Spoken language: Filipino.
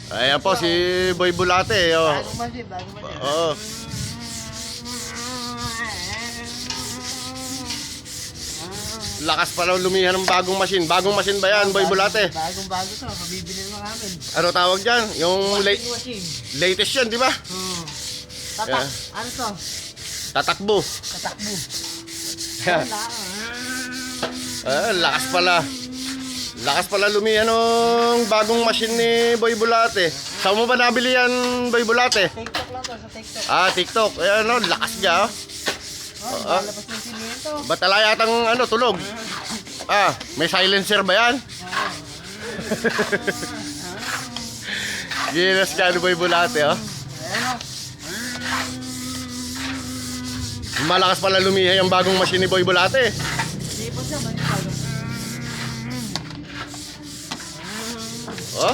Ayan po si Boy Bulate. Oh. Bagong machine, bagong machine. Oo. Lakas pala lumihan ng bagong machine. Bagong machine ba yan, Boy Bulate? Bagong-bago to, mabibili naman namin. Ano tawag dyan? Yung Sanding machine. latest yan, di ba? Tatak, Yeah. ano to? Tatakbo. Tatakbo. Yeah. Lakas pala. Lakas pala lumihan ng bagong machine ni Boy Bulate. Saan mo ba nabili yan, Boy Bulate? TikTok lang to, sa TikTok. TikTok. Ayan, no, lakas niya. Lalabas ng simento. Batala yatang tulog. May silencer ba yan? Ginas ka ni Boy Bulate, oh. Malakas pala lumihan yung bagong machine ni Boy Bulate. Hindi po siya, bagong-bago. Oh.